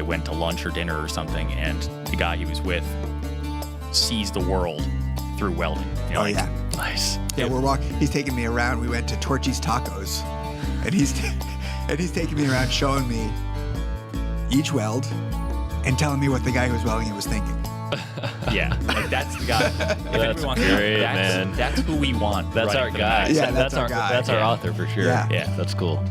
they went to lunch or dinner or something, and the guy he was with sees the world through welding. You know, Nice. Yeah, he's taking me around. We went to Torchy's Tacos, and he's taking me around showing me each weld and telling me what the guy who was welding it was thinking. Yeah, like that's the guy. That's great, man. That's who we want. That's our guy. Yeah, that's our guy. That's our author for sure. Yeah. That's cool.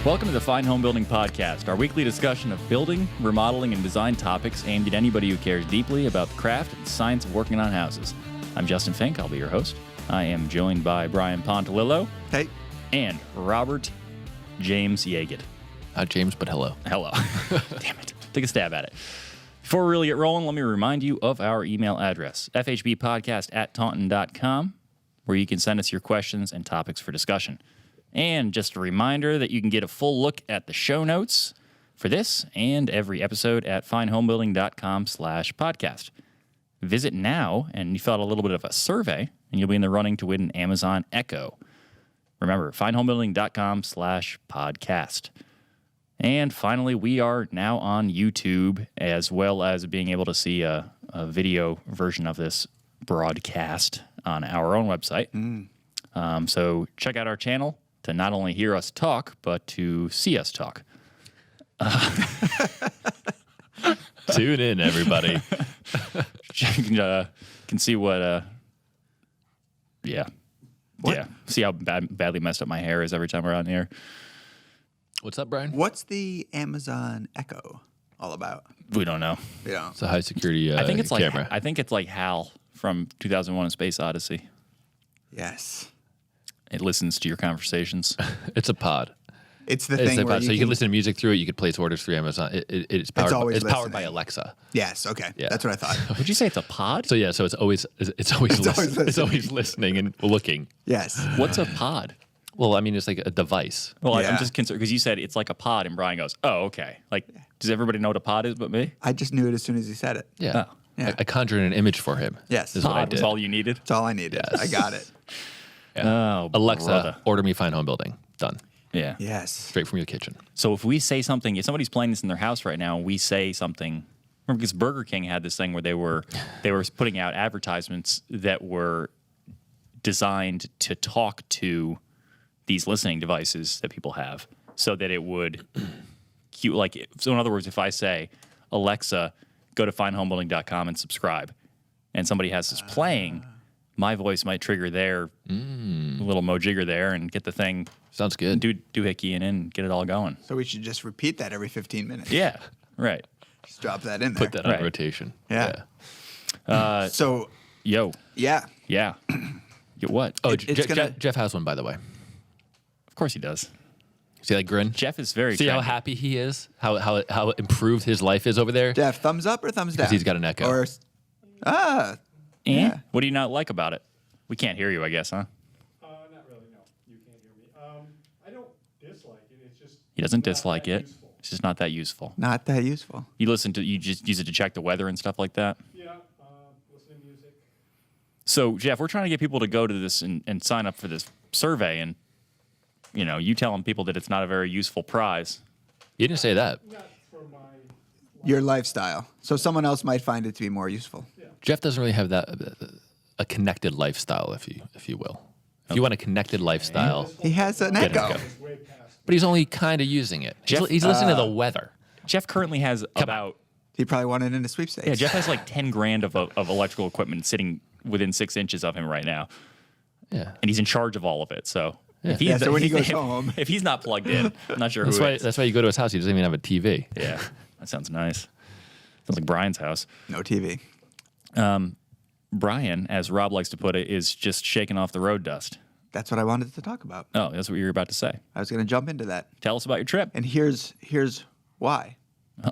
Welcome to the Fine Home Building Podcast, our weekly discussion of building, remodeling, and design topics aimed at anybody who cares deeply about the craft and science of working on houses. I'm Justin Fink. I'll be your host. I am joined by Brian Pontolilo. Hey. And Robert James Yagid. Not James, but hello. Hello. Damn it. Take a stab at it. Before we really get rolling, let me remind you of our email address, fhbpodcast@taunton.com, where you can send us your questions and topics for discussion. And just a reminder that you can get a full look at the show notes for this and every episode at finehomebuilding.com/podcast. Visit now and you fill out a little bit of a survey and you'll be in the running to win an Amazon Echo. Remember, finehomebuilding.com/podcast. And finally, we are now on YouTube, as well as being able to see a video version of this broadcast on our own website. So check out our channel to not only hear us talk, but to see us talk. Tune in, everybody. You can see what, see how badly messed up my hair is every time we're on here. What's up, Brian? What's the Amazon Echo all about? We don't know. Yeah. It's a high security I think it's camera. I think it's like HAL from 2001: A Space Odyssey. Yes. It listens to your conversations. It's a pod. It's the thing where so you can listen to music through it. You can place orders through Amazon. It's powered. always It's powered by listening. Alexa. Yes. Okay. Yeah. That's what I thought. Would you say it's a pod? So yeah. So it's always listening. It's always listening and looking. Yes. What's a pod? Well, I mean, it's like a device. Well, Yeah. I'm just concerned because you said it's like a pod, and Brian goes, "Oh, okay." Like, does everybody know what a pod is but me? I just knew it as soon as he said it. Yeah. Oh. Yeah. I conjured an image for him. Yes. Is what I Pod did. was all you needed. That's all I needed. Yes. I got it. Yeah. Oh, Alexa, brother. order me Fine Home Building. Done. Yeah. Yes. Straight from your kitchen. So if we say something, if somebody's playing this in their house right now, and we say something, remember because Burger King had this thing where they were putting out advertisements that were designed to talk to these listening devices that people have, so that it would, so in other words, if I say, Alexa, go to finehomebuilding.com and subscribe, and somebody has this playing, my voice might trigger their little mojigger there and get the thing. Sounds good. Doohickey and get it all going. So we should just repeat that every 15 minutes. Yeah, right. Just drop that in there. Put that on Right. rotation. Yeah. So, Yo, yeah. yeah. Get what? Oh, It's gonna- Jeff has one, by the way. Of course he does. See that grin? Jeff is very See how trendy. happy he is? How improved his life is over there? Jeff, thumbs up or thumbs down? he's got an Echo. Or, And what do you not like about it? We can't hear you, I guess, huh? Not really, no. You can't hear me. I don't dislike it. It's just He doesn't not dislike that it. useful. It's just not that useful. not that useful. You just use it to check the weather and stuff like that. Yeah, listen to music. So, Jeff, we're trying to get people to go to this and sign up for this survey, and you telling people that it's not a very useful prize. You didn't say that. Not for my Your lifestyle. So someone else might find it to be more useful. Jeff doesn't really have that a connected lifestyle, if you will. If you want a connected lifestyle, He has an Get an Echo. Echo. it's way past. but he's only kind of using it. He's listening to the weather. Jeff currently has about He probably won it in a sweepstakes. yeah. Jeff has like 10 grand of electrical equipment sitting within 6 inches of him right now, Yeah. and he's in charge of all of it. So if Yeah, so when he if- goes home- if he's not plugged in, I'm not sure That's who why. is. That's why you go to his house. He doesn't even have a TV. Yeah, that sounds nice. Sounds like Brian's house. No TV. Brian, as Rob likes to put it, is just shaking off the road dust. That's what I wanted to talk about. Oh, that's what you were about to say. I was going to jump into that. Tell us about your trip. And here's why.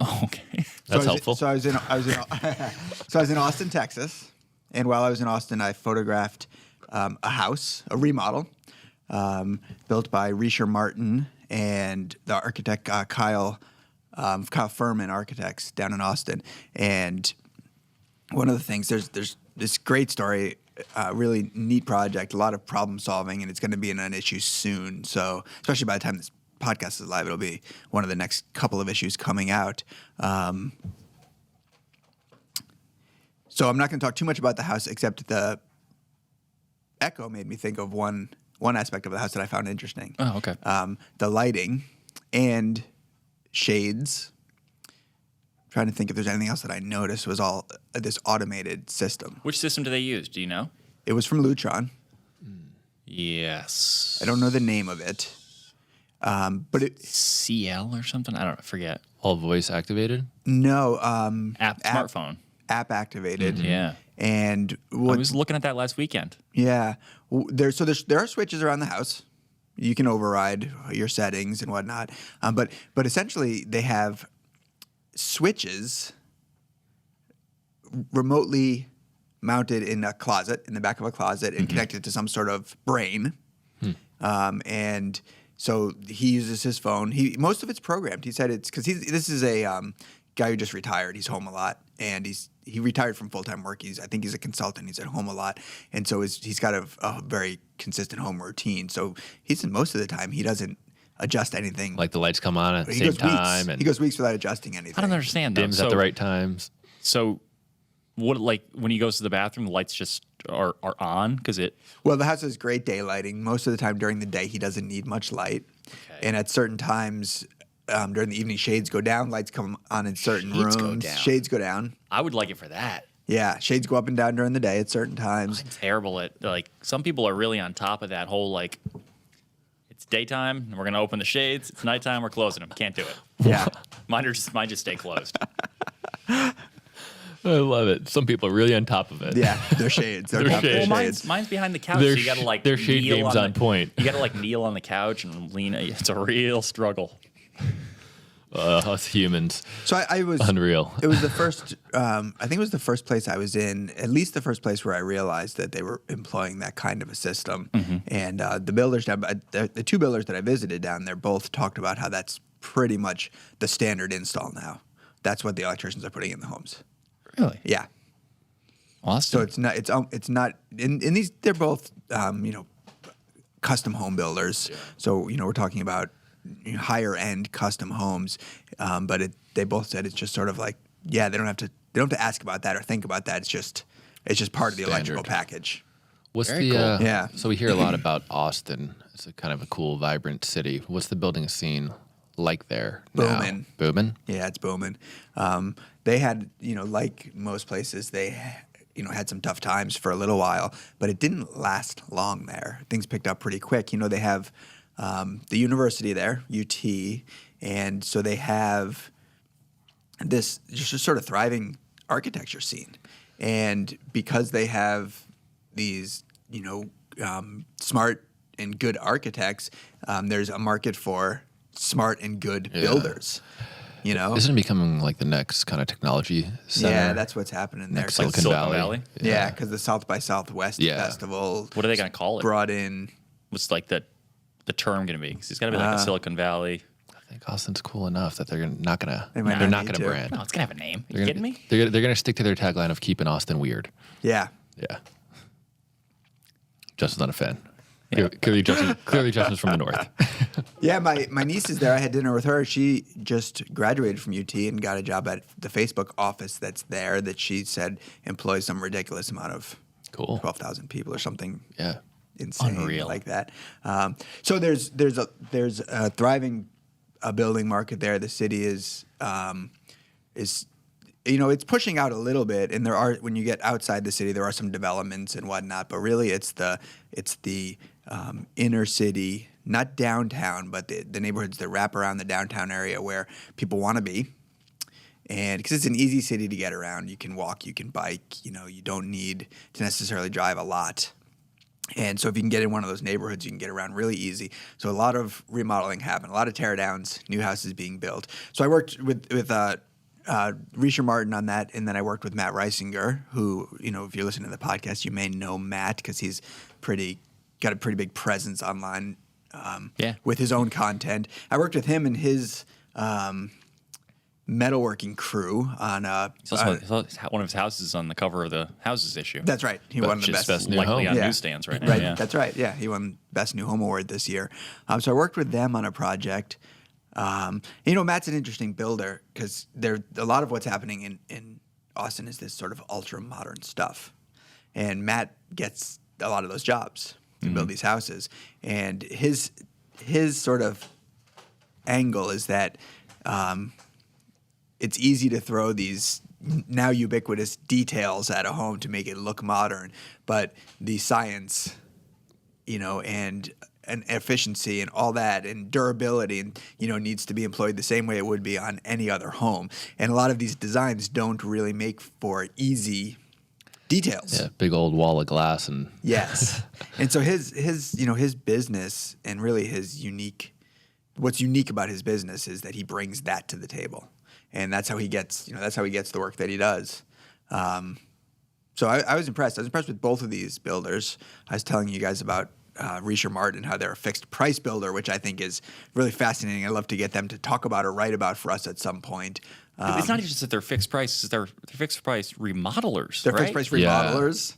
Oh, okay. That's helpful. So I was in Austin, Texas, and while I was in Austin, I photographed a house, a remodel, built by Risher Martin and the architect Kyle Furman Architects down in Austin. And one of the things, there's this great story really neat project, a lot of problem solving, and it's going to be in an issue soon. So, especially by the time this podcast is live, it'll be one of the next couple of issues coming out. So I'm not going to talk too much about the house, except the echo made me think of one aspect of the house that I found interesting. Oh, okay. The lighting and shades. I'm trying to think if there's anything else that I noticed was all this automated system. Which system do they use? Do you know? It was from Lutron. Yes. I don't know the name of it, but it CL or something? I don't forget. All voice activated? no Smartphone. app activated. Yeah. And I what? was looking at that last weekend. Yeah, there are switches around the house. You can override your settings and whatnot, but essentially they have switches remotely mounted in a closet, in the back of a closet, and connected to some sort of brain. And so he uses his phone. Most of it's programmed. He said it's because this is a guy who just retired. He's home a lot, and he retired from full-time work. I think he's a consultant. He's at home a lot, and so he's got a very consistent home routine. So he said most of the time he doesn't adjust anything. Like the lights come on at the He same goes time weeks. and He goes weeks without adjusting anything. I don't understand though. dims at the right times. So, what like when he goes to the bathroom, the lights just are on because it. Well, the house has great daylighting. Most of the time during the day, he doesn't need much light. Okay. And at certain times during the evening, shades go down. Lights come on in certain Shades go rooms. down. Shades go down. I would like it for that. Yeah, shades go up and down during the day at certain times. I'm terrible at like some people are really on top of that whole like. It's daytime. We're gonna open the shades. It's nighttime. We're closing them. Can't do it. Yeah. Mine just stay closed. I love it. Some people are really on top of it. Yeah, they're shades. They're They're top of shades. Well, shades. mine's behind the couch. Their So you gotta like their shade kneel game's on point. You gotta like kneel on the couch and lean. It's a real struggle. Us humans. So I was Unreal. It was the first. I think it was the first place I was in. At least the first place where I realized that they were employing that kind of a system. And the builders, the two builders that I visited down there, both talked about how that's pretty much the standard install now. That's what the electricians are putting in the homes. Really? Yeah. Awesome. So it's not in these. They're both custom home builders. So we're talking about higher end custom homes, but they both said it's just sort of like they don't have to ask about that or think about that. It's just part of the electrical Standard. package. What's Very the cool. Yeah. So we hear a lot about Austin. It's a kind of a cool, vibrant city. What's the building scene like there now? Booming. Booming? Yeah, it's booming. They had like most places they had some tough times for a little while, but it didn't last long there. Things picked up pretty quick. They have the university there, UT, and so they have this just a sort of thriving architecture scene. And because they have these, smart and good architects, there's a market for smart and good builders. Isn't it becoming like the next kind of technology center? Yeah, that's what's happening there. Next 'Cause- Silicon Valley. Yeah, because the South by Southwest Yeah. festival. What are they gonna call it? Brought in. What's like the term gonna be? 'Cause it's gotta be like a Silicon Valley. I think Austin's cool enough that they're not gonna. They might They're not not need gonna to. brand. No, it's gonna have a name. Are They're you gonna, kidding me? They're gonna stick to their tagline of keeping Austin weird. Yeah. Yeah. Justin's not a fan. Clearly, Justin's from the north. Yeah, my niece is there. I had dinner with her. She just graduated from UT and got a job at the Facebook office that's there that she said employs some ridiculous amount of Cool. 12,000 people or something Yeah. insane Unreal. like that. So there's a thriving building market there. The city is it's pushing out a little bit, and when you get outside the city, there are some developments and whatnot. But really, it's the inner city, not downtown, but the neighborhoods that wrap around the downtown area where people want to be. And because it's an easy city to get around, you can walk, you can bike. You don't need to necessarily drive a lot. And so if you can get in one of those neighborhoods, you can get around really easy. So a lot of remodeling happened, a lot of tear downs, new houses being built. So I worked with Risher Martin on that, and then I worked with Matt Reisinger, who, if you're listening to the podcast, you may know Matt because he's got a pretty big presence online with his own content. I worked with him and his metalworking crew on It's also one of his houses on the cover of the Houses issue. that's right. He won the best new likely home. on newsstands right now. Right, Yeah. that's right. Yeah, he won Best New Home Award this year. So I worked with them on a project. Matt's an interesting builder because a lot of what's happening in Austin is this sort of ultra modern stuff, and Matt gets a lot of those jobs to build these houses. And his sort of angle is that it's easy to throw these now ubiquitous details at a home to make it look modern, but the science, and efficiency and all that and durability and needs to be employed the same way it would be on any other home. And a lot of these designs don't really make for easy details. Yeah, big old wall of glass and Yes. And so his business and really what's unique about his business is that he brings that to the table. And that's how he gets the work that he does. So I was impressed. I was impressed with both of these builders. I was telling you guys about Reisher Martin, how they're a fixed price builder, which I think is really fascinating. I'd love to get them to talk about or write about for us at some point. It's not even just that they're fixed price; they're fixed price remodelers. They're right? fixed price remodelers.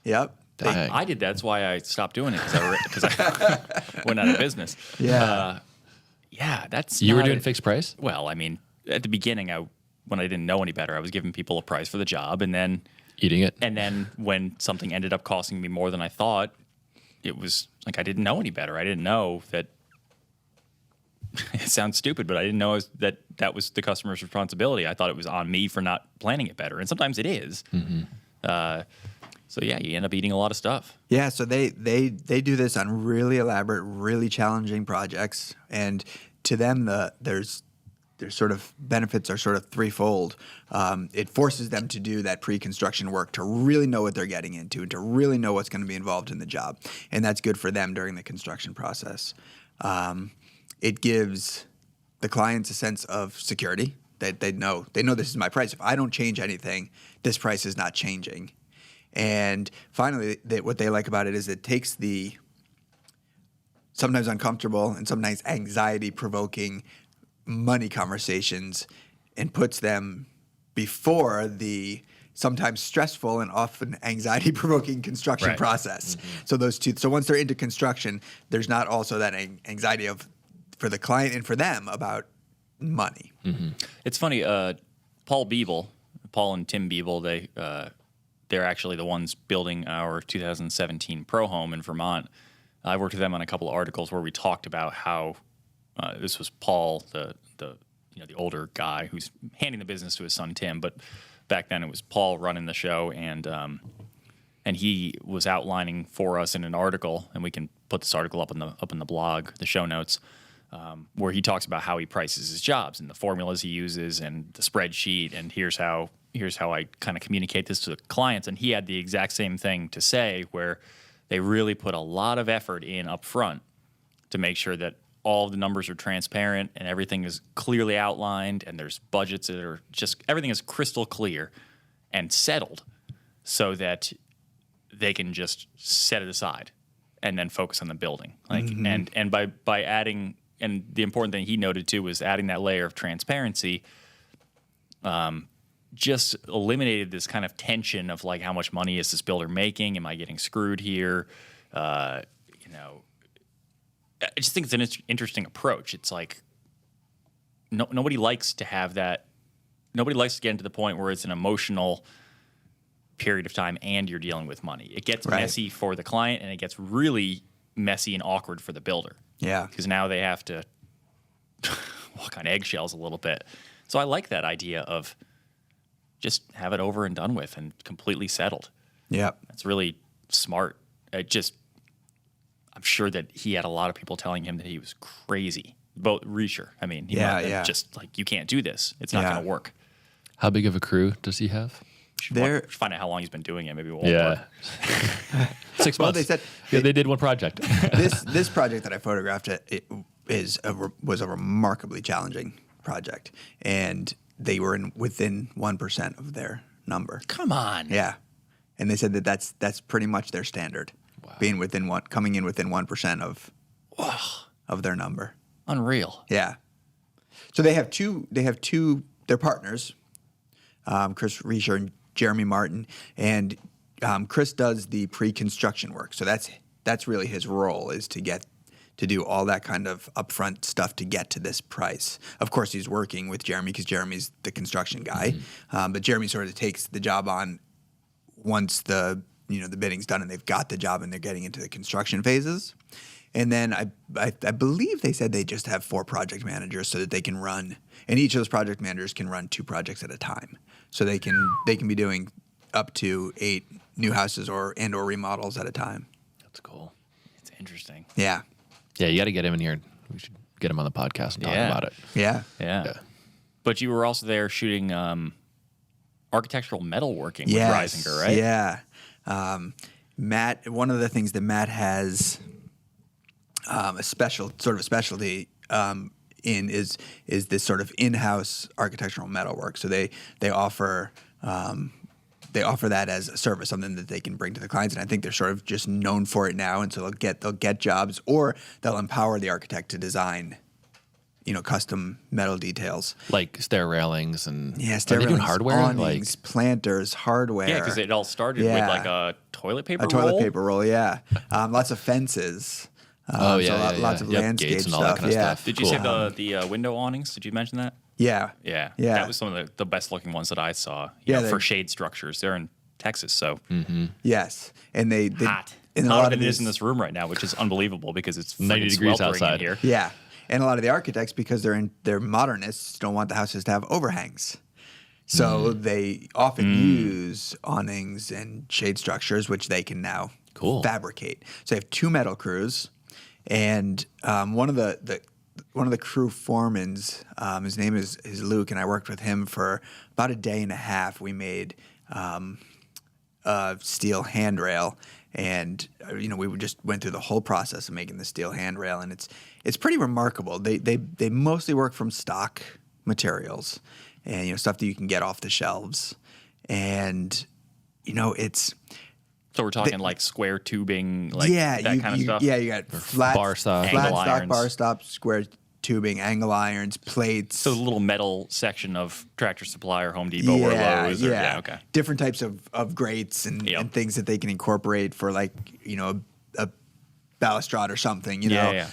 Yep. Dang. I did that. That's why I stopped doing it because I went out of business. Yeah. That's You were not doing a- fixed price? Well, I mean, at the beginning, when I didn't know any better, I was giving people a price for the job, and then Eating it? when something ended up costing me more than I thought, it was like I didn't know any better. I didn't know that. It sounds stupid, but I didn't know that was the customer's responsibility. I thought it was on me for not planning it better, and sometimes it is. So yeah, you end up eating a lot of stuff. Yeah, so they do this on really elaborate, really challenging projects, and to them there's sort of benefits are sort of threefold. It forces them to do that pre-construction work to really know what they're getting into and to really know what's going to be involved in the job, and that's good for them during the construction process. It gives the clients a sense of security that they know this is my price. If I don't change anything, this price is not changing. And finally, what they like about it is it takes the sometimes uncomfortable and sometimes anxiety-provoking money conversations and puts them before the sometimes stressful and often anxiety-provoking construction Right. process. So those two. So once they're into construction, there's not also that anxiety for the client and for them about money. It's funny. Paul and Tim Beeble, they're actually the ones building our 2017 Pro Home in Vermont. I worked with them on a couple of articles where we talked about how this was Paul, the older guy who's handing the business to his son Tim, but back then it was Paul running the show, and he was outlining for us in an article, and we can put this article up in the blog, the show notes, where he talks about how he prices his jobs and the formulas he uses and the spreadsheet, and here's how I kind of communicate this to the clients. And he had the exact same thing to say, where they really put a lot of effort in up front to make sure that all of the numbers are transparent and everything is clearly outlined, and there's budgets that are just everything is crystal clear and settled, so that they can just set it aside and then focus on the building. And by adding, and the important thing he noted too was adding that layer of transparency. Just eliminated this kind of tension of like, how much money is this builder making? Am I getting screwed here? I just think it's an interesting approach. It's like nobody likes to have that. Nobody likes to get into the point where it's an emotional period of time and you're dealing with money. It gets Right. messy for the client, and it gets really messy and awkward for the builder. Yeah. Because now they have to walk on eggshells a little bit. So I like that idea of just have it over and done with and completely settled. Yep. That's really smart. I'm sure that he had a lot of people telling him that he was crazy. Both Reisher. I mean, just like, you can't do this. It's not Yeah. going to work. How big of a crew does he have? They're Should find out how long he's been doing it. Maybe we'll 6 well. months. They said Yeah, they did one project. this project that I photographed was a remarkably challenging project, and they were within 1% of their number. Come on. Yeah, and they said that's pretty much their standard, being coming in within 1% of their number. Unreal. Yeah. So they have two they're partners, Chris Reisher and Jeremy Martin, and Chris does the pre-construction work. So that's really his role, is to do all that kind of upfront stuff to get to this price. Of course, he's working with Jeremy because Jeremy's the construction guy, but Jeremy sort of takes the job on once the bidding's done and they've got the job and they're getting into the construction phases. And then I believe they said they just have 4 project managers so that they can run, and each of those project managers can run 2 projects at a time. So they can be doing up to 8 new houses or remodels at a time. That's cool. It's interesting. Yeah. Yeah, you got to get him in here. We should get him on the podcast and talk about it. Yeah. Yeah. But you were also there shooting architectural metalworking with Yes. Reisinger, right? Yeah. Matt, one of the things that Matt has a specialty in is this sort of in-house architectural metalwork. So they offer that as a service, something that they can bring to the clients, and I think they're sort of just known for it now. And so they'll get jobs, or they'll empower the architect to design, custom metal details, Like stair railings and stair are they doing railings, hardware, awnings, planters, hardware. Yeah, because it all started with like a toilet paper roll. toilet paper roll. Yeah, lots of fences. Lots of landscape gates and all stuff. that kind of yeah. stuff. Did you say the window awnings? Did you mention that? Yeah. Yeah. Yeah. That was some of the best looking ones that I saw. Yeah, For shade structures. They're in Texas, so Yes, and they hot. And a Hotter lot than of it is in these- this room right now, which is unbelievable because it's 90 friggin' degrees sweltering outside. in here. Yeah, and a lot of the architects, because they're modernists, don't want the houses to have overhangs. So they often use awnings and shade structures, which they can now fabricate. So they have 2 metal crews, and one of the crew foremans, his name is Luke, and I worked with him for about a day and a half. We made a steel handrail, and we just went through the whole process of making the steel handrail, and it's pretty remarkable. They mostly work from stock materials, and stuff that you can get off the shelves, and it's. So we're talking like square tubing, like that kind of stuff. Yeah, you got flat bar stock. Angle stock, irons. bar stop, square tubing, angle irons, plates. So the little metal section of Tractor Supply or Home Depot or Lowe's. Or, okay. Different types of grates and things that they can incorporate for like, a balustrade or something, Yeah.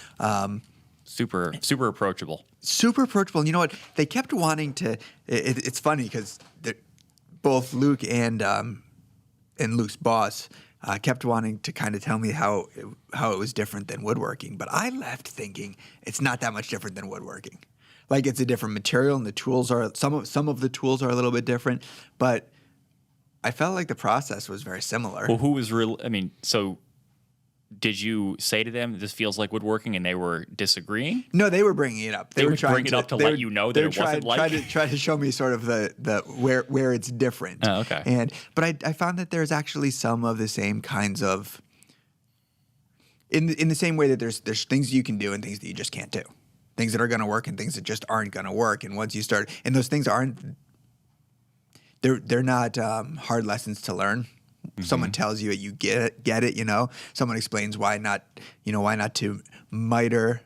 Super approachable. Super approachable. And you know what? They kept wanting to. It's funny because both Luke and Luke's boss kept wanting to kind of tell me how it was different than woodworking, but I left thinking it's not that much different than woodworking. Like, it's a different material, and the tools are some of the tools are a little bit different, but I felt like the process was very similar. Well, who was real? I mean, so did you say to them this feels like woodworking, and they were disagreeing? No, they were bringing it up. They would bring it up to let you know that it wasn't like. Try to show me sort of the where it's different. Oh, okay. But I found that there's actually some of the same kinds of. In the same way that there's things you can do and things that you just can't do, things that are going to work and things that just aren't going to work. And once you start, and those things aren't. They're not hard lessons to learn. Someone tells you it, you get it. Someone explains why not to miter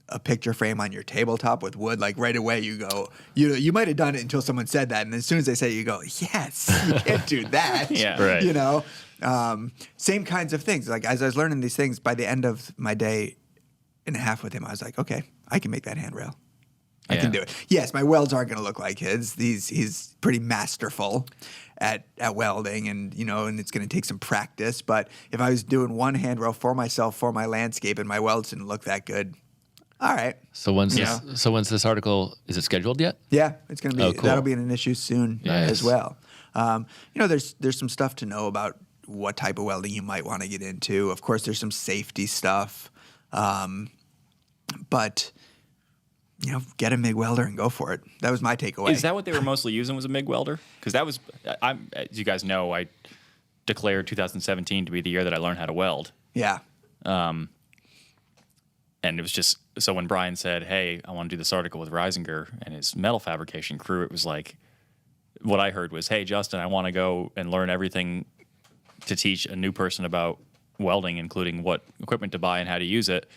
a picture frame on your tabletop with wood. Like, right away you go, you might have done it until someone said that, and as soon as they say it, you go, yes, you can't do that. Yeah, right. Same kinds of things. Like, as I was learning these things, by the end of my day and a half with him, I was like, okay, I can make that handrail. I can do it. Yes, my welds aren't going to look like his. He's pretty masterful at welding, and it's going to take some practice. But if I was doing one handrail for myself for my landscape, and my welds didn't look that good, all right. So when's this article? Is it scheduled yet? Yeah, it's going to be. Oh, cool. That'll be an issue soon Nice. as well. There's some stuff to know about what type of welding you might want to get into. Of course, there's some safety stuff, but. Get a MIG welder and go for it. That was my takeaway. Is that what they were mostly using, was a MIG welder? Because that was, as you guys know, I declared 2017 to be the year that I learned how to weld. Yeah. And it was just, so when Brian said, hey, I want to do this article with Reisinger and his metal fabrication crew, it was like, what I heard was, hey, Justin, I want to go and learn everything to teach a new person about welding, including what equipment to buy and how to use it.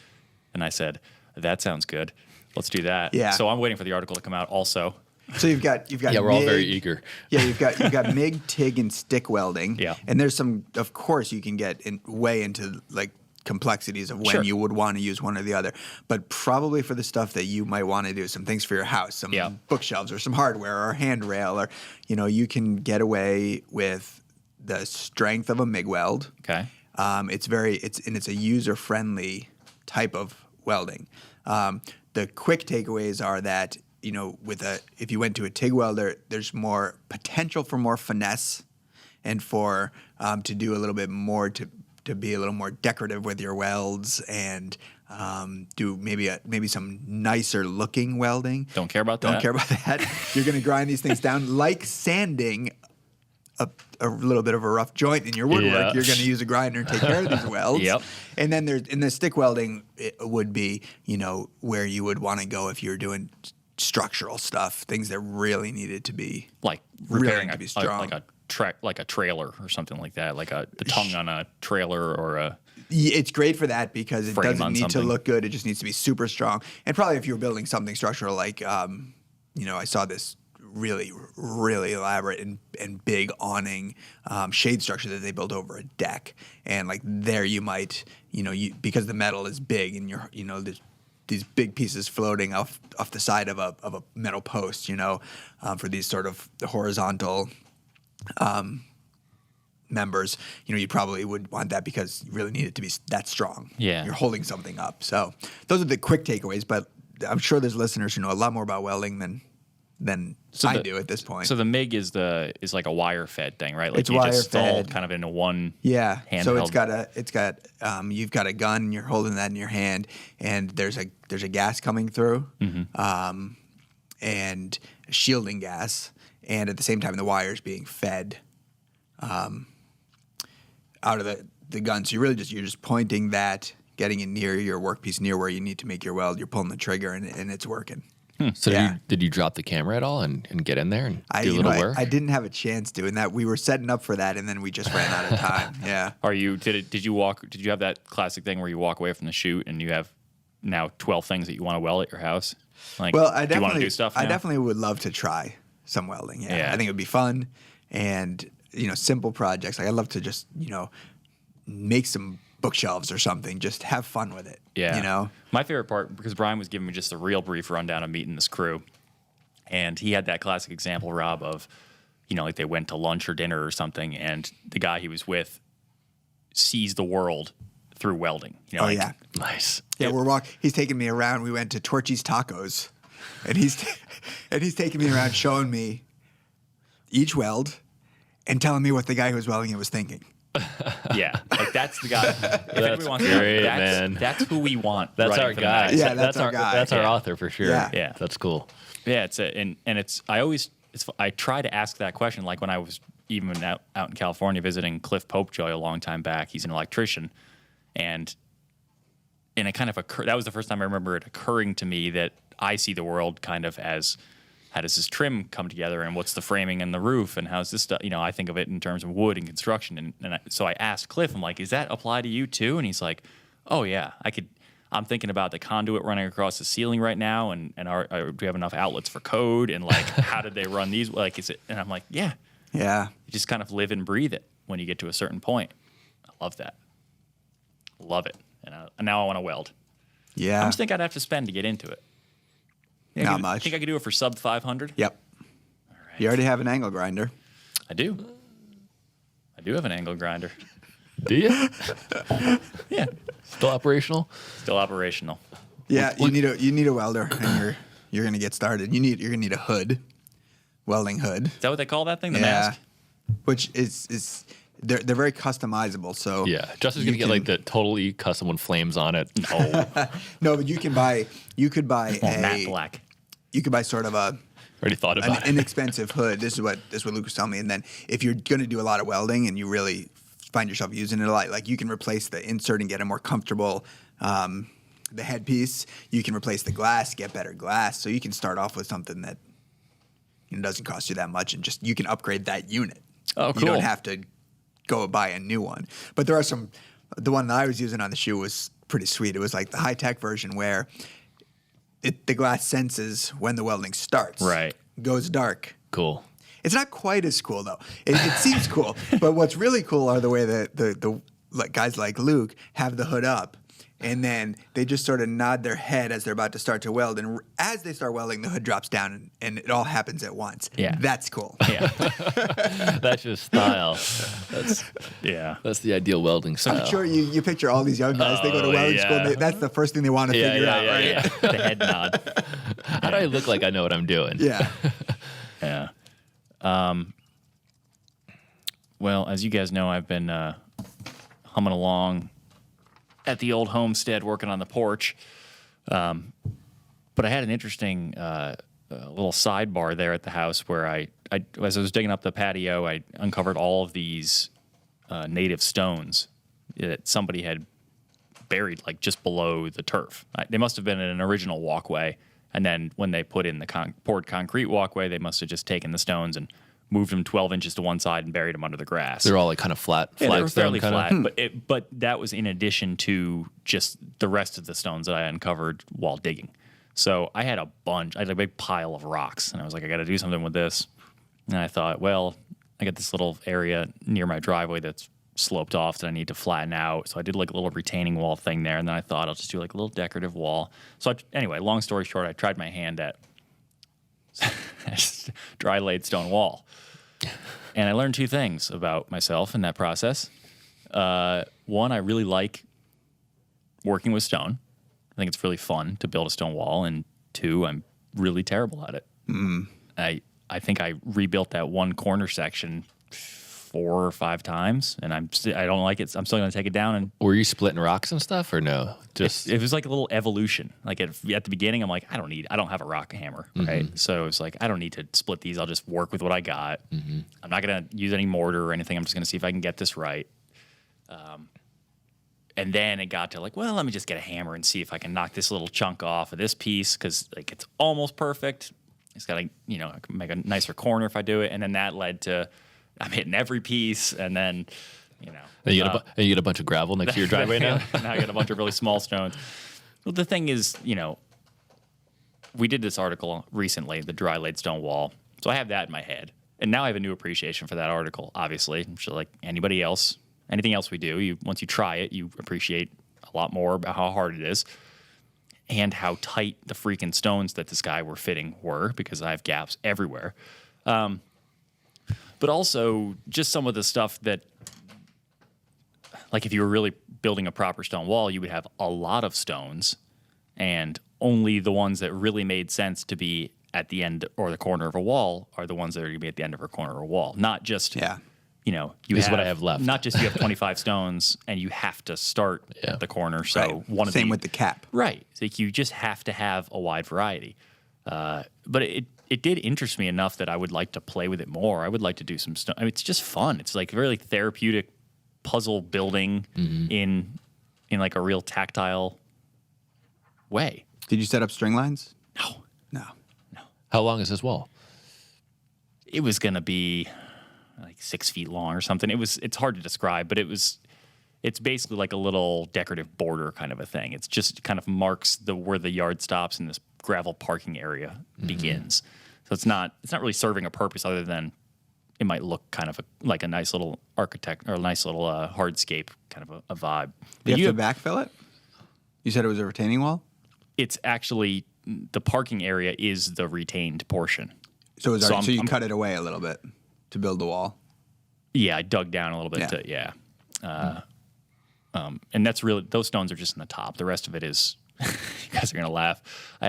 And I said, that sounds good. Let's do that. Yeah. So I'm waiting for the article to come out also. So you've got Yeah, we're all MIG. very eager. Yeah, you've got MIG, TIG, and stick welding. Yeah. And there's some, of course, you can get way into like complexities of when Sure. you would want to use one or the other. But probably for the stuff that you might want to do, some things for your house, some Yeah. bookshelves or some hardware or a handrail, or you can get away with the strength of a MIG weld. Okay. It's a user friendly type of welding. The quick takeaways are that if you went to a TIG welder, there's more potential for more finesse and for to do a little bit more to be a little more decorative with your welds and do maybe some nicer looking welding. Don't care about that. Don't care about that. You're going to grind these things down like sanding a little bit of a rough joint in your woodwork. Yeah. You're going to use a grinder and take care of these welds. Yep. And then in the stick welding, it would be where you would want to go if you're doing structural stuff, things that really needed to be Like really repairing to be strong. like a trailer or something like that, like the tongue on a trailer or a. It's great for that because it Frame doesn't on need to something. look good. It just needs to be super strong. And probably if you were building something structural, like I saw this really, really elaborate and big awning shade structure that they built over a deck, and like there you might because the metal is big and there's these big pieces floating off the side of a metal post, for these sort of horizontal members, you probably would want that because you really need it to be that strong. Yeah. You're holding something up. So those are the quick takeaways, but I'm sure there's listeners who know a lot more about welding than I do at this point. So the MIG is like a wire fed thing, right? Like It's you wire just install fed. kind of into one. Yeah. handheld. So you've got a gun, you're holding that in your hand, and there's a gas coming through, and a shielding gas, and at the same time the wire's being fed out of the gun. So you're just pointing that, getting it near your workpiece, near where you need to make your weld. You're pulling the trigger, and it's working. So Yeah. did you drop the camera at all and get in there and do a you little know, work? I didn't have a chance doing that. We were setting up for that, and then we just ran out of time. Yeah. Did you have that classic thing where you walk away from the shoot and you have now 12 things that you want to weld at your house? Like, Well, do you want to do stuff now? I definitely would love to try some welding. Yeah. Yeah. I think it would be fun, and simple projects. Like I'd love to just make some bookshelves or something. Just have fun with it. Yeah. My favorite part, because Brian was giving me just a real brief rundown of meeting this crew, and he had that classic example, Rob, of like they went to lunch or dinner or something, and the guy he was with sees the world through welding. Oh yeah. Nice. Yeah, he's taking me around. We went to Torchy's Tacos, and he's taking me around, showing me each weld, and telling me what the guy who was welding it was thinking. Yeah, like that's the guy. If anybody wants great, to know, man. that's who we want. That's running our for the guy. magazine. Yeah, that's our guy. That's our Yeah. author for sure. Yeah. Yeah. That's cool. Yeah, I try to ask that question. Like when I was even out in California visiting Cliff Popejoy a long time back. He's an electrician, and it kind of that was the first time I remember it occurring to me that I see the world kind of as, how does this trim come together, and what's the framing and the roof, and how's this stuff? I think of it in terms of wood and construction. So I asked Cliff, I'm like, does that apply to you too? And he's like, oh yeah, I'm thinking about the conduit running across the ceiling right now, and do we have enough outlets for code, and like, how did they run these? Like, is it? And I'm like, yeah. Yeah. You just kind of live and breathe it when you get to a certain point. I love that. Love it. And now I want to weld. Yeah. How much do you think I'd have to spend to get into it? Not I much. think I could do it for sub 500. Yep. All right. You already have an angle grinder. I do. I do have an angle grinder. Do you? Yeah. Still operational? Still operational. Yeah, you need a welder, and you're gonna get started. You're gonna need a hood, welding hood. Is that what they call that thing? The Yeah. mask? Which is they're very customizable. So Yeah. Justin's you going to get like the totally custom one, flames on it. Oh, No, but you could buy matte black. you could buy sort of Already thought an about it. inexpensive hood. This is what Luke was telling me. And then if you're going to do a lot of welding and you really find yourself using it a lot, like you can replace the insert and get a more comfortable the headpiece. You can replace the glass, get better glass. So you can start off with something that doesn't cost you that much, and just you can upgrade that unit. Oh, You cool. don't have to go buy a new one. But there are some. The one that I was using on the shoe was pretty sweet. It was like the high tech version where the glass senses when the welding starts. Right. goes dark. Cool. It's not quite as cool though. It seems cool, but what's really cool are the way that the like guys like Luke have the hood up, and then they just sort of nod their head as they're about to start to weld, and as they start welding, the hood drops down, and it all happens at once. Yeah. That's cool. Yeah. That's your style. Yeah. That's the ideal welding style. I'm sure you picture all these young guys. They go to welding school. And that's the first thing they want to figure out, right? Yeah. The head nod. How do I look like I know what I'm doing? Yeah. Yeah. Well, as you guys know, I've been humming along at the old homestead working on the porch. But I had an interesting little sidebar there at the house where I as I was digging up the patio, I uncovered all of these native stones that somebody had buried like just below the turf. They must have been in an original walkway. And then when they put in the poured concrete walkway, they must have just taken the stones and moved them 12 inches to one side and buried them under the grass. They're all like kind of flat. Yeah, they were flagstone fairly kinda? flat, but that was in addition to just the rest of the stones that I uncovered while digging. So I had a bunch. I had a big pile of rocks, and I was like, I got to do something with this. And I thought, well, I got this little area near my driveway that's sloped off that I need to flatten out. So I did like a little retaining wall thing there, and then I thought I'll just do like a little decorative wall. So anyway, long story short, I tried my hand at dry laid stone wall. And I learned two things about myself in that process. One, I really like working with stone. I think it's really fun to build a stone wall. And two, I'm really terrible at it. I think I rebuilt that one corner section 4 or 5 times, and I don't like it. I'm still going to take it down. And Were you splitting rocks and stuff, or no? Just it was like a little evolution. Like at the beginning, I'm like, I don't have a rock hammer, right? So it's like, I don't need to split these. I'll just work with what I got. I'm not going to use any mortar or anything. I'm just going to see if I can get this right. And then it got to like, well, let me just get a hammer and see if I can knock this little chunk off of this piece because like it's almost perfect. It's got to, I can make a nicer corner if I do it. And then that led to I'm hitting every piece, and then, and you get a bunch of gravel next to your driveway now? Now I got a bunch of really small stones. Well, the thing is, we did this article recently, the dry laid stone wall. So I have that in my head. And now I have a new appreciation for that article, obviously. I'm sure like anybody else, anything else we do, once you try it, you appreciate a lot more about how hard it is and how tight the freaking stones that this guy were fitting were, because I have gaps everywhere. But also just some of the stuff that, like if you were really building a proper stone wall, you would have a lot of stones and only the ones that really made sense to be at the end or the corner of a wall are the ones that are going to be at the end of a corner of a wall. Not just, This is what I have left. Not just you have 25 stones and you have to start at the corner. So Right. one of Same with the cap. Right. It's like you just have to have a wide variety. But it did interest me enough that I would like to play with it more. I would like to do some stuff. I mean, it's just fun. It's like very therapeutic puzzle building in like a real tactile way. Did you set up string lines? No. How long is this wall? It was going to be like 6 feet long or something. It's hard to describe, but it's basically like a little decorative border kind of a thing. It's just kind of marks where the yard stops and this gravel parking area begins. So it's not really serving a purpose other than it might look kind of like a nice little architect or a nice little hardscape kind of a vibe. Do you have to backfill it? You said it was a retaining wall? It's actually the parking area is the retained portion. So you I'm cut it away a little bit to build the wall? Yeah, I dug down a little bit and that's really, those stones are just in the top. The rest of it is, you guys are going to laugh. I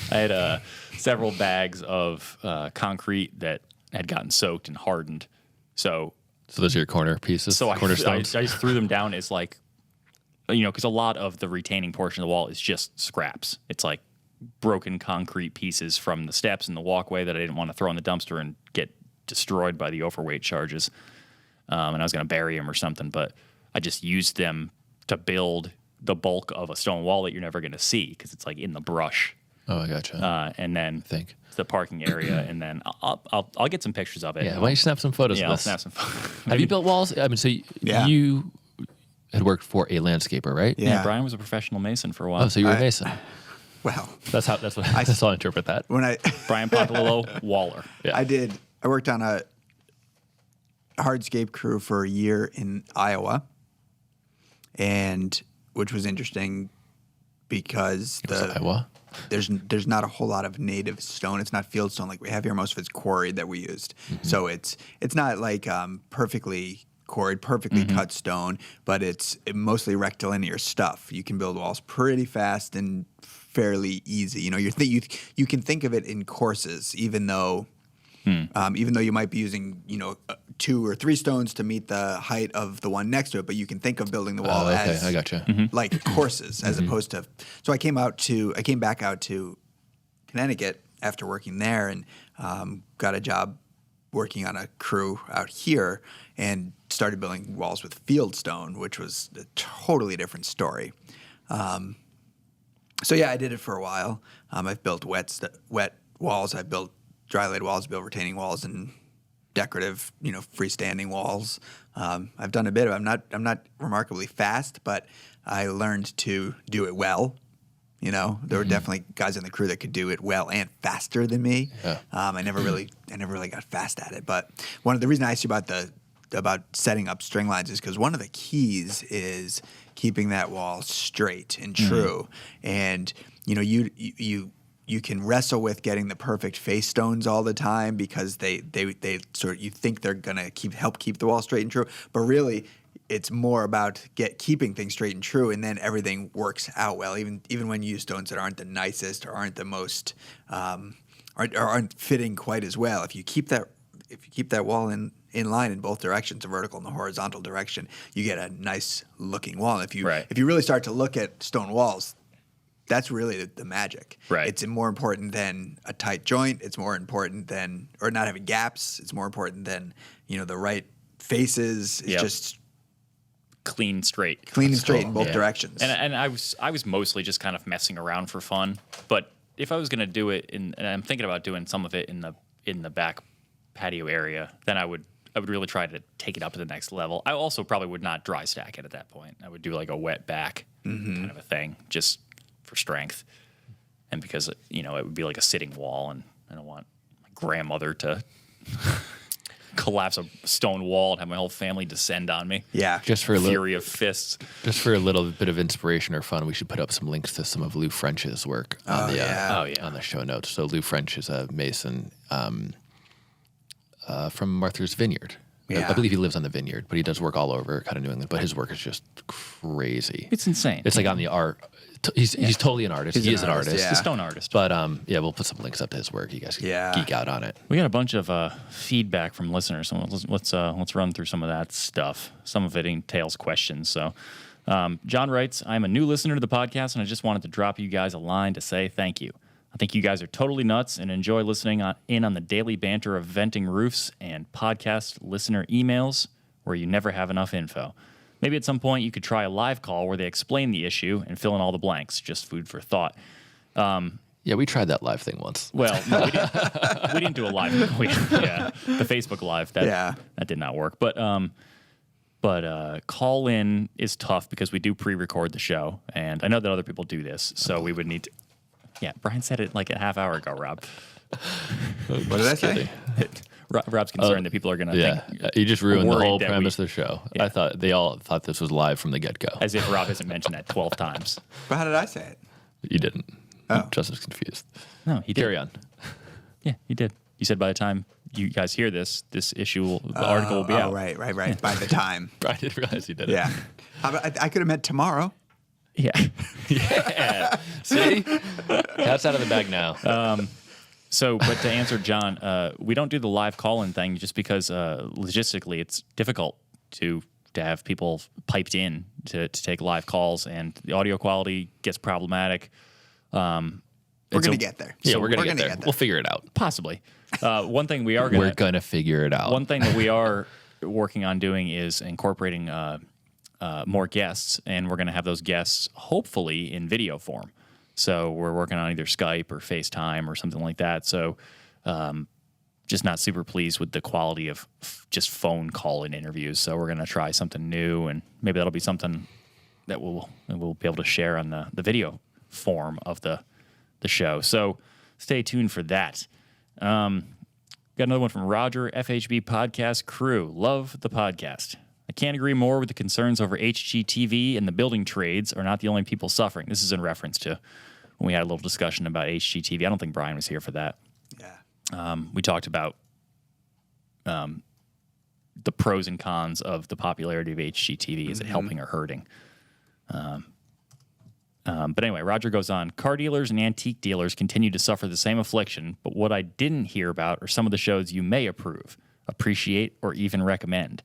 had several bags of concrete that had gotten soaked and hardened. So those are your corner pieces, corner I stones? just threw them down as like, because a lot of the retaining portion of the wall is just scraps. It's like broken concrete pieces from the steps and the walkway that I didn't want to throw in the dumpster and get destroyed by the overweight charges. And I was going to bury them or something, but I just used them to build the bulk of a stone wall that you're never going to see because it's like in the brush. Oh, I gotcha. And then think the parking area, and then I'll get some pictures of it. Yeah, why don't you snap some photos Yeah, of I'll this? snap some photos. Have you built walls? I mean, so you had worked for a landscaper, right? Yeah. Brian was a professional mason for a while. Oh, so you were a mason. Well, That's how I interpret that. when I Brian Pontolilo, Waller. Yeah. I worked on a hardscape crew for a year in Iowa, and which was interesting because Iowa. there's not a whole lot of native stone. It's not field stone like we have here. Most of it's quarried that we used. So it's not like perfectly quarried, perfectly cut stone, but it's mostly rectilinear stuff. You can build walls pretty fast and fairly easy. You know, you can think of it in courses, even though you might be using 2 or 3 stones to meet the height of the one next to it, but you can think of building the wall as I gotcha. like courses as opposed to. So I came back out to Connecticut after working there and got a job working on a crew out here and started building walls with field stone, which was a totally different story. So yeah, I did it for a while. I've built wet walls. I've built dry laid walls, built retaining walls, and decorative, freestanding walls. I've done a bit of it. I'm not remarkably fast, but I learned to do it well. There were definitely guys in the crew that could do it well and faster than me. Yeah. I never really got fast at it. But one of the reasons I asked you about setting up string lines is because one of the keys is keeping that wall straight and true. And you can wrestle with getting the perfect face stones all the time because they sort of, you think they're gonna help keep the wall straight and true, but really it's more about keeping things straight and true, and then everything works out well. Even when you use stones that aren't the nicest or aren't the most aren't fitting quite as well. If you keep that wall in line in both directions, the vertical and the horizontal direction, you get a nice looking wall. And if you really start to look at stone walls, that's really the magic. Right. It's more important than a tight joint. It's more important than, or not having gaps. It's more important than, the right faces. It's just clean and straight in both directions. And I was mostly just kind of messing around for fun. But if I was going to do it and I'm thinking about doing some of it in the back patio area, then I would really try to take it up to the next level. I also probably would not dry stack it at that point. I would do like a wet back kind of a thing, just for strength, and because it would be like a sitting wall, and I don't want my grandmother to collapse a stone wall and have my whole family descend on me. Yeah, just for fury of fists. Just for a little bit of inspiration or fun, we should put up some links to some of Lou French's work on the show notes. So Lou French is a mason from Martha's Vineyard. Yeah. I believe he lives on the vineyard, but he does work all over kind of New England. But his work is just crazy. It's insane. It's like on the art. He's totally an artist. He is an artist. He's a stone artist. But we'll put some links up to his work. You guys can geek out on it. We got a bunch of feedback from listeners, so let's run through some of that stuff. Some of it entails questions. So, John writes, "I'm a new listener to the podcast, and I just wanted to drop you guys a line to say thank you. I think you guys are totally nuts and enjoy listening in on the daily banter of venting roofs and podcast listener emails where you never have enough info. Maybe at some point you could try a live call where they explain the issue and fill in all the blanks. Just food for thought." Yeah, we tried that live thing once. Well, no, we didn't do a live. The Facebook live that did not work. But call in is tough because we do pre-record the show, and I know that other people do this, so we would need to. Yeah, Brian said it like a half hour ago, Rob. What did I say? Rob's concerned that people are going to think. You just ruined the whole premise of the show. Yeah. I thought they all thought this was live from the get-go. As if Rob hasn't mentioned that 12 times. But how did I say it? You didn't. Oh. Just as confused. No, he did. Carry on. Yeah, you did. You said by the time you guys hear this issue, the article will be out. Right. By the time. I didn't realize you did it. Yeah. I could have meant tomorrow. Yeah. Yeah. See? Cat's out of the bag now. But to answer John, we don't do the live call-in thing just because logistically it's difficult to have people piped in to take live calls, and the audio quality gets problematic. We're going to get there. Yeah, we're going to get there. We'll figure it out. Possibly. One thing we are going to... We're going to figure it out. One thing that we are working on doing is incorporating more guests, and we're going to have those guests hopefully in video form. So we're working on either Skype or FaceTime or something like that. So just not super pleased with the quality of just phone call-in interviews. So we're going to try something new, and maybe that'll be something that we'll be able to share on the video form of the the show. So stay tuned for that. Got another one from Roger, FHB Podcast Crew. Love the podcast. I can't agree more with the concerns over HGTV, and the building trades are not the only people suffering. This is in reference to when we had a little discussion about HGTV. I don't think Brian was here for that. Yeah. We talked about the pros and cons of the popularity of HGTV. Is it helping or hurting? But anyway, Roger goes on. Car dealers and antique dealers continue to suffer the same affliction, but what I didn't hear about are some of the shows you may approve, appreciate, or even recommend.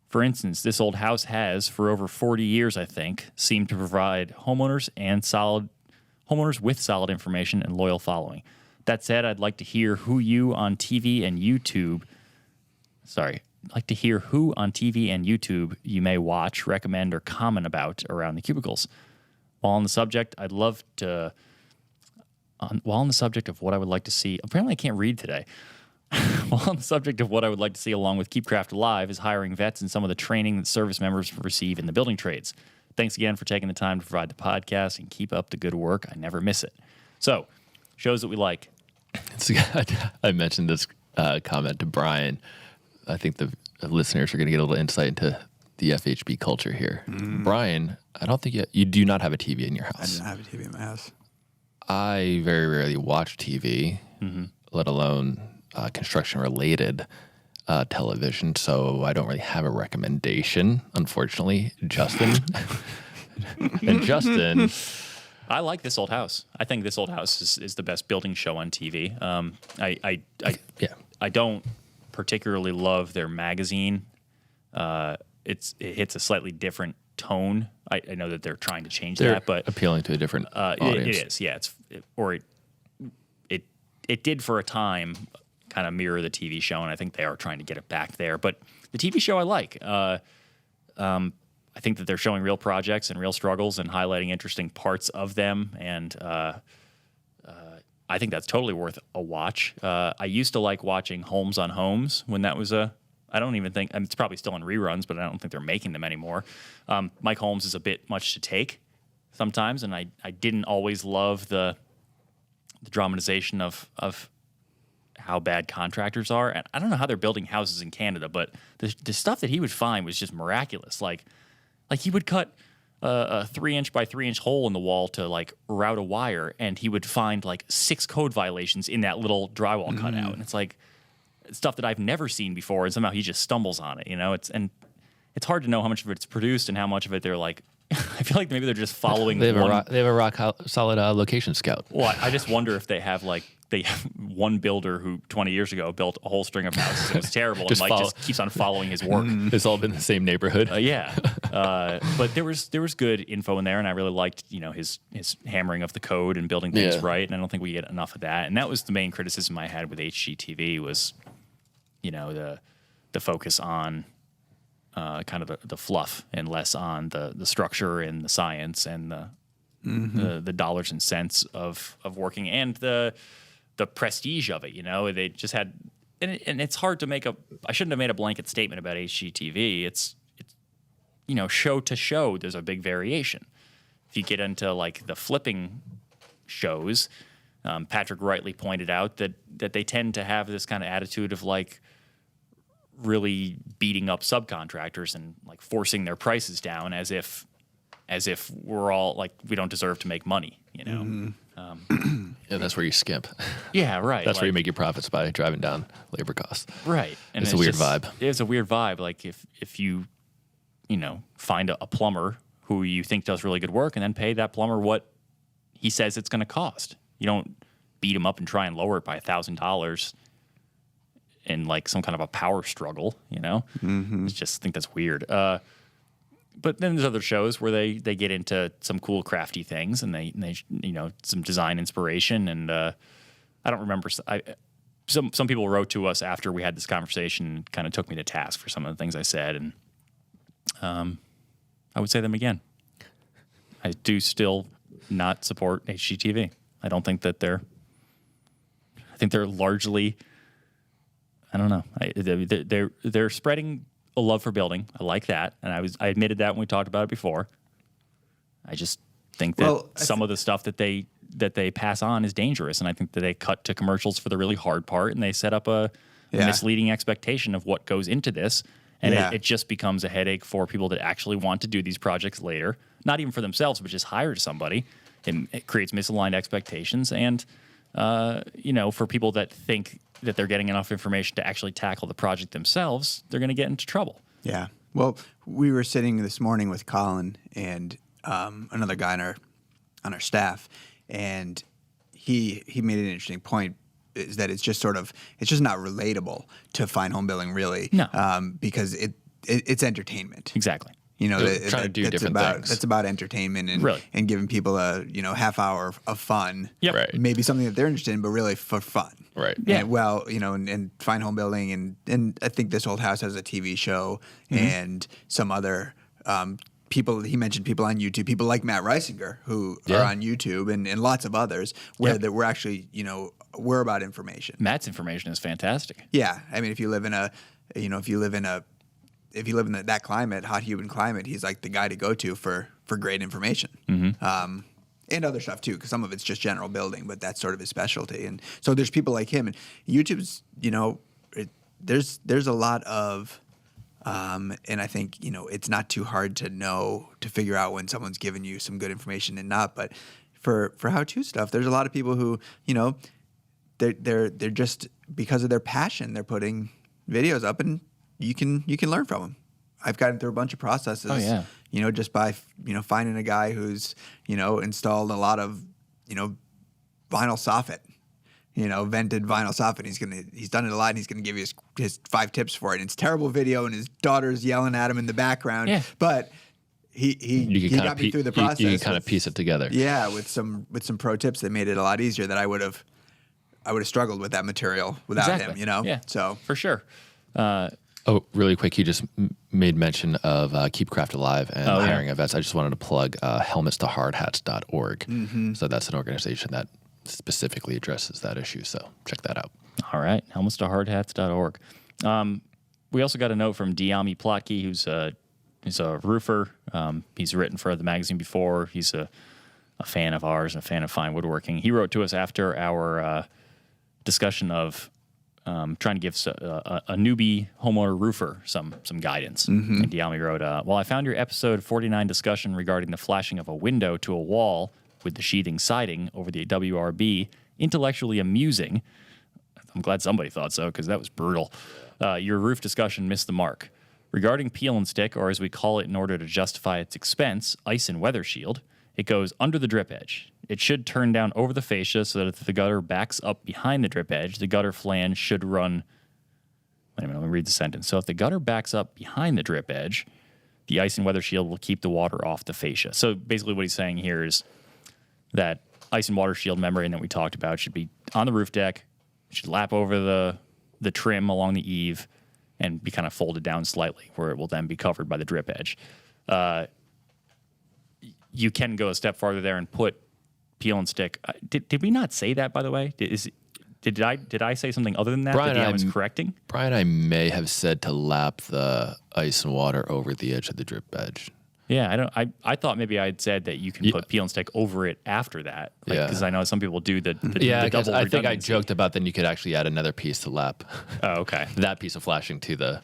For instance, This Old House has, for over 40 years, I think, seemed to provide homeowners with solid information and loyal following. That said, I'd like to hear who on TV and YouTube you may watch, recommend, or comment about around the cubicles. While on the subject of what I would like to see, apparently I can't read today. While on the subject of what I would like to see along with Keep Craft Alive is hiring vets and some of the training that service members receive in the building trades. Thanks again for taking the time to provide the podcast and keep up the good work. I never miss it. So, shows that we like. I mentioned this comment to Brian. I think the listeners are going to get a little insight into the FHB culture here. Brian, I don't think you do not have a TV in your house. I don't have a TV in my house. I very rarely watch TV, let alone construction-related television, so I don't really have a recommendation, unfortunately. Justin. And Justin... I like This Old House. I think This Old House is the best building show on TV. I don't particularly love their magazine. It hits a slightly different tone. I know that they're trying to change that, but appealing to a different audience. It is, yeah. It did for a time kind of mirror the TV show, and I think they are trying to get it back there. But the TV show I like. I think that they're showing real projects and real struggles and highlighting interesting parts of them, and I think that's totally worth a watch. I used to like watching Homes on Homes when that was I don't even think, it's probably still in reruns, but I don't think they're making them anymore. Mike Holmes is a bit much to take sometimes, and I didn't always love the dramatization of how bad contractors are. And I don't know how they're building houses in Canada, but the stuff that he would find was just miraculous. Like he would cut a 3-inch by 3-inch hole in the wall to like route a wire, and he would find like 6 code violations in that little drywall cutout. And it's like stuff that I've never seen before, and somehow he just stumbles on it. It's hard to know how much of it's produced and how much of it they're like. I feel like maybe they're just following. They have a rock solid location scout. Well, I just wonder if they have one builder who 20 years ago built a whole string of houses. It was terrible, and Mike just keeps on following his work. It's all been the same neighborhood. But there was good info in there, and I really liked his hammering of the code and building things right. And I don't think we get enough of that. And that was the main criticism I had with HGTV was, the focus on kind of the fluff and less on the structure and the science and the dollars and cents of working and the prestige of it. They just had, and it's hard to I shouldn't have made a blanket statement about HGTV. It's show to show, there's a big variation. If you get into like the flipping shows, Patrick rightly pointed out that they tend to have this kind of attitude of like really beating up subcontractors and like forcing their prices down as if we're all like, we don't deserve to make money, That's where you skimp. Yeah, right. That's where you make your profits by driving down labor costs. Right. And it's a weird vibe. It's a weird vibe. Like if you find a plumber who you think does really good work and then pay that plumber what he says it's going to cost. You don't beat him up and try and lower it by $1,000 in like some kind of a power struggle, I just think that's weird. But then there's other shows where they get into some cool crafty things and they some design inspiration. And I don't remember. Some people wrote to us after we had this conversation and kind of took me to task for some of the things I said. And I would say them again. I do still not support HGTV. I don't think that I think they're largely, I don't know. They're spreading a love for building. I like that, and I admitted that when we talked about it before. I just think that some of the stuff that that they pass on is dangerous. And I think that they cut to commercials for the really hard part, and they set up a misleading expectation of what goes into this. And it just becomes a headache for people that actually want to do these projects later, not even for themselves, but just hire somebody. It creates misaligned expectations. And, for people that think that they're getting enough information to actually tackle the project themselves, they're going to get into trouble. Yeah. Well, we were sitting this morning with Colin and another guy on our staff, and he made an interesting point. Is that it's just not relatable to fine home building, really. No. Because it's entertainment. Exactly. They're trying to do different things. That's about entertainment and Really. and giving people a half hour of fun. Yep. Right. Maybe something that they're interested in, but really for fun. Right. Yeah. And fine home building and I think This Old House has a TV show and some other people. He mentioned people on YouTube, people like Matt Reisinger who are on YouTube and lots of others where that we're actually we're about information. Matt's information is fantastic. Yeah, I mean, if you live in that climate, hot, humid climate, he's like the guy to go to for great information. Mm-hmm. And other stuff too, because some of it's just general building, but that's sort of his specialty. And so there's people like him, and YouTube's, there's a lot of, and I think it's not too hard to figure out when someone's giving you some good information and not. But for how-to stuff, there's a lot of people who they're just, because of their passion, they're putting videos up, and you can learn from them. I've gotten through a bunch of processes, just by finding a guy who's installed a lot of vinyl soffit, vented vinyl soffit. He's done it a lot, and he's gonna give you his 5 tips for it. And it's a terrible video, and his daughter's yelling at him in the background. But he got me through the process. You can kind of piece it together. Yeah, with some pro tips that made it a lot easier. That I would have struggled with that material without him. Yeah. So for sure. Oh, really quick, you just made mention of Keep Craft Alive and hiring events. I just wanted to plug helmetstohardhats.org. Mm-hmm. So that's an organization that specifically addresses that issue. So check that out. All right, helmetstohardhats.org. We also got a note from Diami Plotke, who's a roofer. He's written for the magazine before. He's a fan of ours, a fan of fine woodworking. He wrote to us after our discussion of trying to give a newbie homeowner roofer some guidance. Mm-hmm. And Diami wrote, well, I found your episode 49 discussion regarding the flashing of a window to a wall with the sheathing siding over the WRB intellectually amusing. I'm glad somebody thought so, because that was brutal. Your roof discussion missed the mark. Regarding peel and stick, or as we call it in order to justify its expense, ice and weather shield, it goes under the drip edge. It should turn down over the fascia so that if the gutter backs up behind the drip edge, the gutter flange should run. Wait a minute, let me read the sentence. So if the gutter backs up behind the drip edge, the ice and weather shield will keep the water off the fascia. So basically what he's saying here is that ice and water shield membrane that we talked about should be on the roof deck, should lap over the trim along the eave, and be kind of folded down slightly, where it will then be covered by the drip edge. You can go a step farther there and put peel and stick. Did we not say that, by the way? Did I say something other than that? Brian, that I was correcting? Brian, I may have said to lap the ice and water over the edge of the drip edge. Yeah, I thought maybe I had said that you can put peel and stick over it after that. Because I know some people do the double redundancy. I think I joked about then you could actually add another piece to lap. Oh, okay. That piece of flashing to the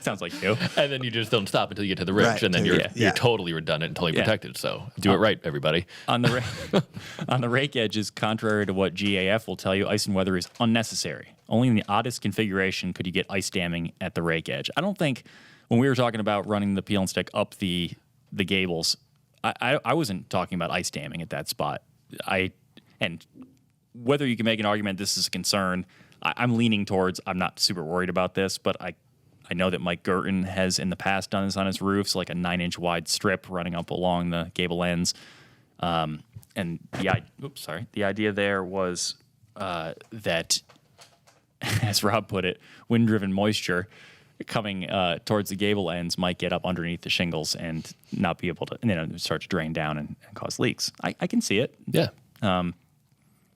sounds like you. And then you just don't stop until you get to the ridge, Right, and then you're yeah. totally redundant and totally protected. So do it right, everybody. On the rake edges, contrary to what GAF will tell you, ice and weather is unnecessary. Only in the oddest configuration could you get ice damming at the rake edge. I don't think when we were talking about running the peel and stick up the gables, I wasn't talking about ice damming at that spot. And whether you can make an argument this is a concern, I'm leaning towards I'm not super worried about this, but I know that Mike Gurton has in the past done this on his roofs, like a 9-inch wide strip running up along the gable ends. And the idea there was that, as Rob put it, wind-driven moisture coming towards the gable ends might get up underneath the shingles and not be able to, start to drain down and cause leaks. I can see it. Yeah.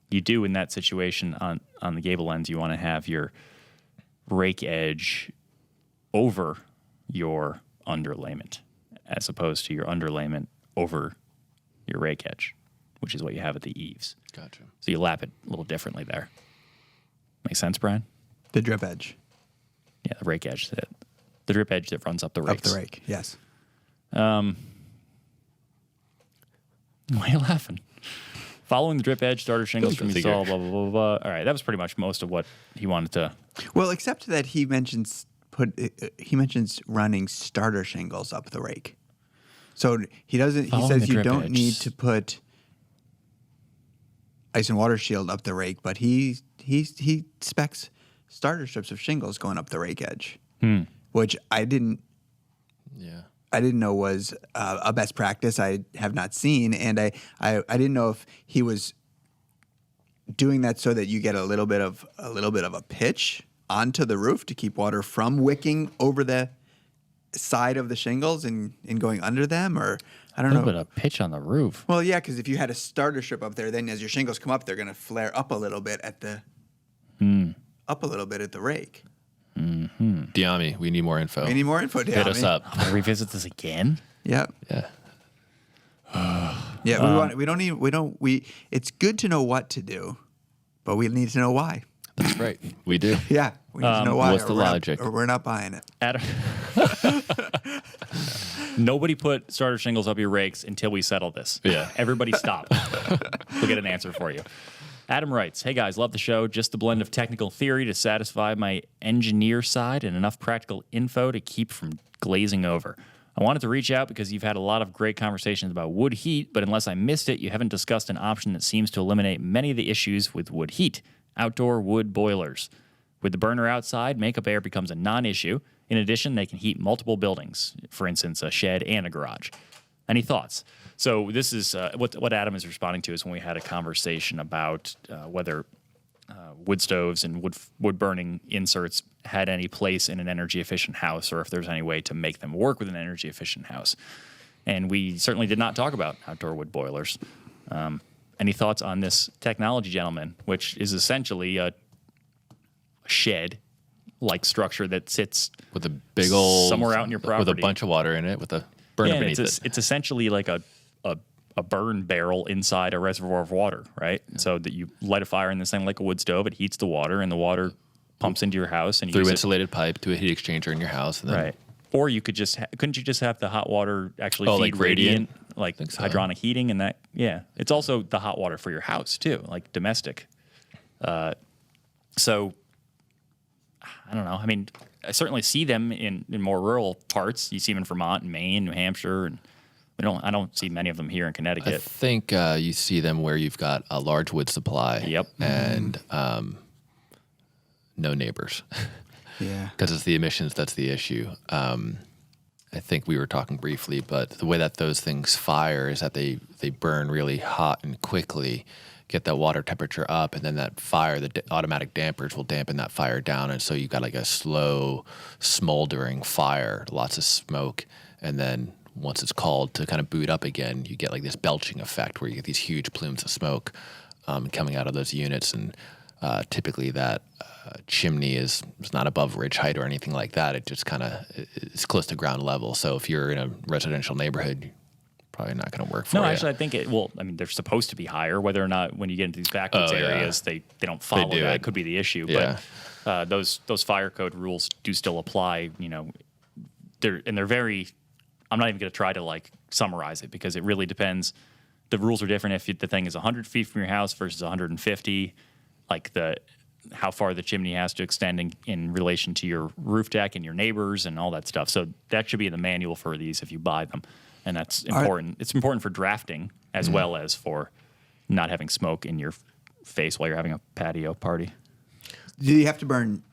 You do in that situation on the gable ends, you want to have your rake edge over your underlayment as opposed to your underlayment over your rake edge, which is what you have at the eaves. Gotcha. So you lap it a little differently there. Make sense, Brian? The drip edge. Yeah, the rake edge. The drip edge that runs up the rakes. Up the rake, yes. Why are you laughing? Following the drip edge, starter shingles from Go install, figure. blah, blah, blah, blah. All right, that was pretty much most of what he wanted to. Well, except that he mentions running starter shingles up the rake. So he doesn't. He Following says the you drip don't edge. need to put ice and water shield up the rake, but he specs starter strips of shingles going up the rake edge, which I didn't know was a best practice. I have not seen, and I didn't know if he was doing that so that you get a little bit of a pitch onto the roof to keep water from wicking over the side of the shingles and going under them, or I don't A know. little bit of pitch on the roof. Well, yeah, because if you had a starter strip up there, then as your shingles come up, they're going to flare up a little bit at the rake. Diami, we need more info. We need more info, Diami. Hit us up. I'm gonna revisit this again. Yep. Yeah. Yeah, it's good to know what to do, but we need to know why. That's right. We do. Yeah, we need to know why. what's the or we're not- logic? or we're not buying it. Adam, nobody put starter shingles up your rakes until we settle this. Yeah. Everybody stop. We'll get an answer for you. Adam writes, "Hey guys, love the show. Just the blend of technical theory to satisfy my engineer side and enough practical info to keep from glazing over. I wanted to reach out because you've had a lot of great conversations about wood heat, but unless I missed it, you haven't discussed an option that seems to eliminate many of the issues with wood heat: outdoor wood boilers. With the burner outside, makeup air becomes a non-issue. In addition, they can heat multiple buildings, for instance, a shed and a garage. Any thoughts?" So this is what Adam is responding to is when we had a conversation about whether wood stoves and wood burning inserts had any place in an energy efficient house, or if there's any way to make them work with an energy efficient house. And we certainly did not talk about outdoor wood boilers. Any thoughts on this technology, gentlemen, which is essentially a shed-like structure that sits With a big old somewhere out in your with property. a bunch of water in it, with a burner and beneath it. it's essentially like a burn barrel inside a reservoir of water, right? So that you light a fire in this thing like a wood stove. It heats the water, and the water pumps into your house, and you Through use it. insulated pipe to a heat exchanger in your house. And then Right. Or you could just couldn't you just have the hot water actually feed like radiant? like Think so. hydronic heating and that? Yeah, it's also the hot water for your house too, like domestic. So I don't know. I mean, I certainly see them in more rural parts. You see them in Vermont and Maine, New Hampshire, and I don't see many of them here in I Connecticut. think you see them where you've got a large wood supply. Yep. And no neighbors. Yeah. Because it's the emissions that's the issue. I think we were talking briefly, but the way that those things fire is that they burn really hot and quickly, get that water temperature up, and then that fire, the automatic dampers will dampen that fire down, and so you've got like a slow, smoldering fire, lots of smoke, and then once it's called to kind of boot up again, you get like this belching effect where you get these huge plumes of smoke coming out of those units, and typically that chimney is not above ridge height or anything like that. It just kind of it's close to ground level. So if you're in a residential neighborhood, probably not going to work for No, you. actually, I think they're supposed to be higher. Whether or not when you get into these backwoods Oh, yeah. areas, they don't follow do that it. could be the issue. Yeah. But those fire code rules do still apply. They're very. I'm not even going to try to like summarize it because it really depends. The rules are different if the thing is 100 feet from your house versus 150. Like how far the chimney has to extend in relation to your roof deck and your neighbors and all that stuff. So that should be in the manual for these if you buy them. And that's important. It's important for drafting as well as for not having smoke in your face while you're having a patio party. Do you have to burn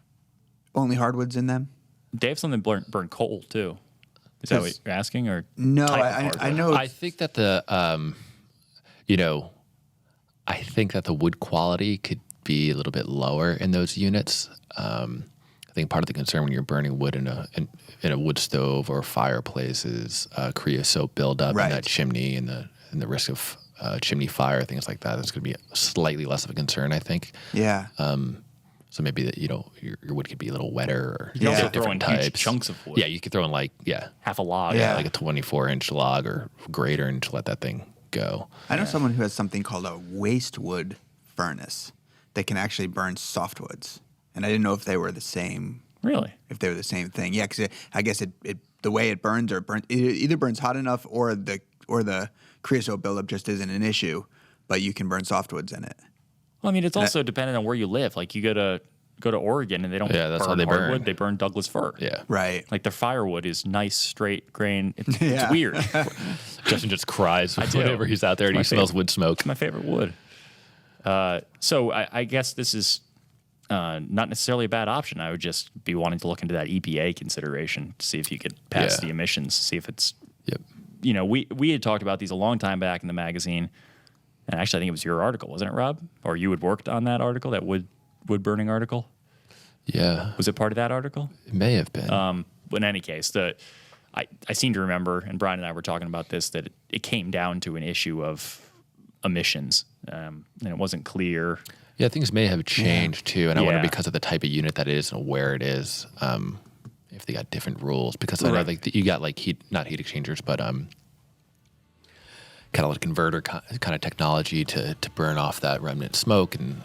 only hardwoods in them? They have something burn coal too. Is that what you're asking? Or No, type of I hardwood? know. I think that I think that the wood quality could be a little bit lower in those units. I think part of the concern when you're burning wood in a wood stove or fireplace is creosote buildup in that chimney and the risk of chimney fire, things like that. That's going to be slightly less of a concern, I think. Yeah. So maybe that your wood could be a little wetter, or You can also throw different in huge types. chunks of wood. Yeah, you could throw in like half a log. Yeah. like a 24-inch log or greater, and to let that thing go. I know someone who has something called a waste wood furnace that can actually burn softwoods, and I didn't know if they were the same. Really? If they were the same thing, yeah. Because I guess it the way it burns it either burns hot enough or the creosote buildup just isn't an issue, but you can burn softwoods in it. Well, I mean, it's also dependent on where you live. Like you go to Oregon and they don't that's how burn they burn. hardwood; they burn Douglas fir. Yeah. Right. Like their firewood is nice, straight grain. It's Yeah. weird. Justin just cries do. whenever he's out there and he my smells favorite. wood smoke. It's my favorite wood. So I guess this is not necessarily a bad option. I would just be wanting to look into that EPA consideration to see if you could pass Yeah. the emissions, see if it's, Yep. we had talked about these a long time back in the magazine. And actually, I think it was your article, wasn't it, Rob? Or you had worked on that article, that wood burning article? Yeah. Was it part of that article? It may have been. But in any case, I seem to remember, and Brian and I were talking about this, that it came down to an issue of emissions, and it wasn't clear. Yeah, things may have changed too, and I wonder Yeah. because of the type of unit that it is and where it is, if they got different rules. Because I know Right. like you got like not heat exchangers, but kind of like converter kind of technology to burn off that remnant smoke, and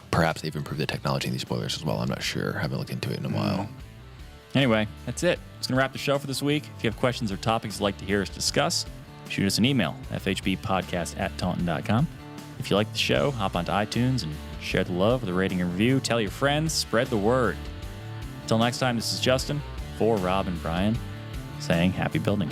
perhaps they've improved the technology in these boilers as well. I'm not sure. Haven't looked into it in a while. Anyway, that's it. It's going to wrap the show for this week. If you have questions or topics you'd like to hear us discuss, shoot us an email, fhbpodcast@taunton.com. If you like the show, hop onto iTunes and share the love with a rating and review. Tell your friends, spread the word. Until next time, this is Justin for Rob and Brian saying happy building.